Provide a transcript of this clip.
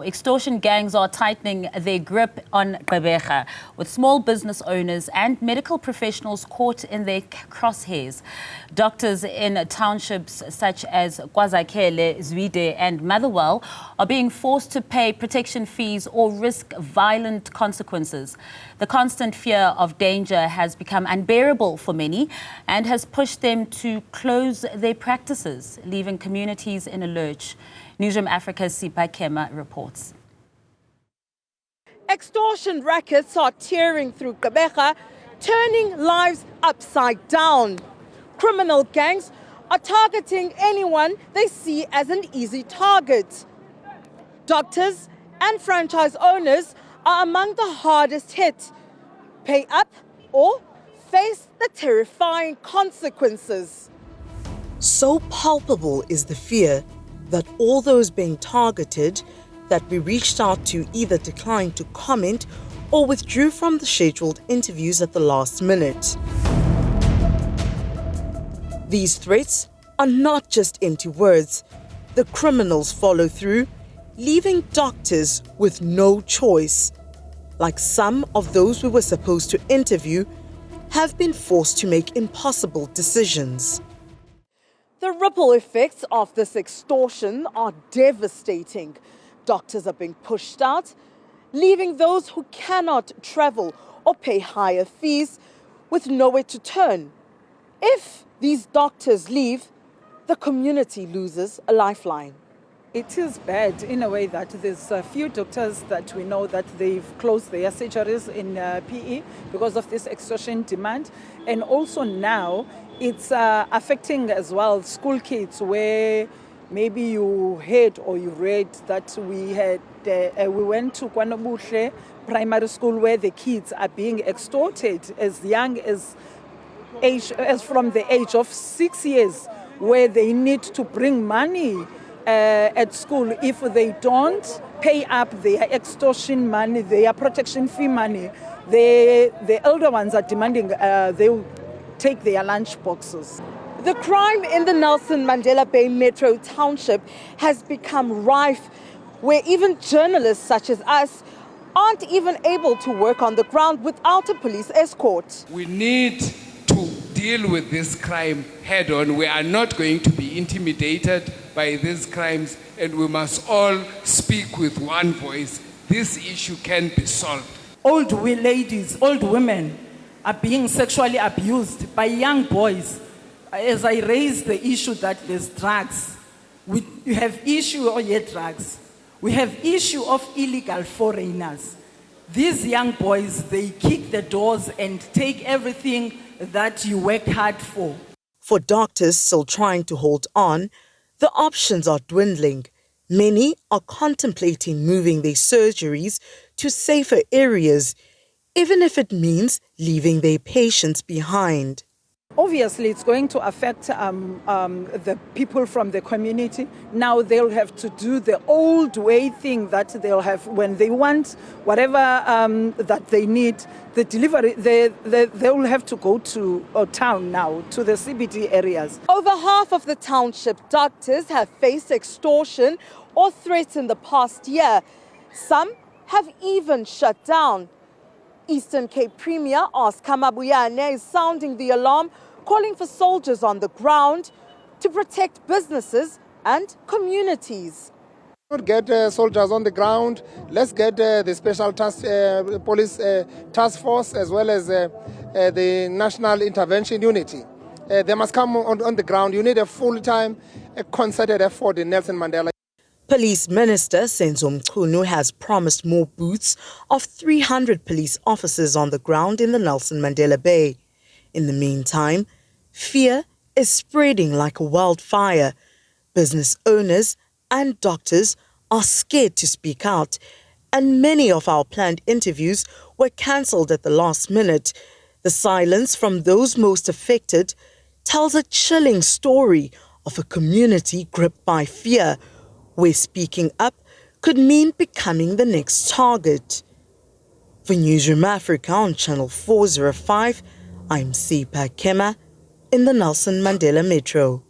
Extortion gangs are tightening their grip on Gqeberha, with small business owners and medical professionals caught in their crosshairs. Doctors in townships such as KwaZakhele, Zwide and Motherwell are being forced to pay protection fees or risk violent consequences. The constant fear of danger has become unbearable for many and has pushed them to close their practices, leaving communities in a lurch. Newzroom Afrika's Sipha Kema reports. Extortion rackets are tearing through Gqeberha, turning lives upside down. Criminal gangs are targeting anyone they see as an easy target. Doctors and franchise owners are among the hardest hit. Pay up or face the terrifying consequences. So palpable is the fear that all those being targeted that we reached out to either declined to comment or withdrew from the scheduled interviews at the last minute. These threats are not just empty words. The criminals follow through, leaving doctors with no choice. Like some of those we were supposed to interview, have been forced to make impossible decisions. The ripple effects of this extortion are devastating. Doctors are being pushed out, leaving those who cannot travel or pay higher fees with nowhere to turn. If these doctors leave, the community loses a lifeline. It is bad in a way that there's a few doctors that we know that they've closed their surgeries in PE because of this extortion demand. And also now it's affecting as well school kids, where maybe you heard or you read that we went to KwaZakhele primary school where the kids are being extorted as young as from the age of 6 years, where they need to bring money at school. If they don't pay up their extortion money, their protection fee money, the elder ones are demanding they'll take their lunch boxes. The crime in the Nelson Mandela Bay Metro Township has become rife, where even journalists such as us aren't even able to work on the ground without a police escort. We need to deal with this crime head on. We are not going to be intimidated by these crimes, and we must all speak with one voice. This issue can be solved. Old ladies, old women are being sexually abused by young boys. As I raise the issue that there's drugs, we have issue of drugs. We have issue of illegal foreigners. These young boys, they kick the doors and take everything that you worked hard for. For doctors still trying to hold on, the options are dwindling. Many are contemplating moving their surgeries to safer areas, even if it means leaving their patients behind. Obviously, it's going to affect the people from the community. Now they'll have to do the old way thing that they'll have when they want whatever that they need, the delivery, they will have to go to a town now, to the CBD areas. Over half of the township doctors have faced extortion or threats in the past year. Some have even shut down. Eastern Cape Premier Kema is sounding the alarm, calling for soldiers on the ground to protect businesses and communities. Let's get soldiers on the ground. Let's get the special police task force as well as the National Intervention Unity. They must come on the ground. You need a full-time, concerted effort in Nelson Mandela. Police Minister Senzo Mchunu has promised more booths of 300 police officers on the ground in the Nelson Mandela Bay. In the meantime, fear is spreading like a wildfire. Business owners and doctors are scared to speak out, and many of our planned interviews were cancelled at the last minute. The silence from those most affected tells a chilling story of a community gripped by fear, where speaking up could mean becoming the next target. For Newzroom Afrika on Channel 405, I'm Sipha Kema in the Nelson Mandela Metro.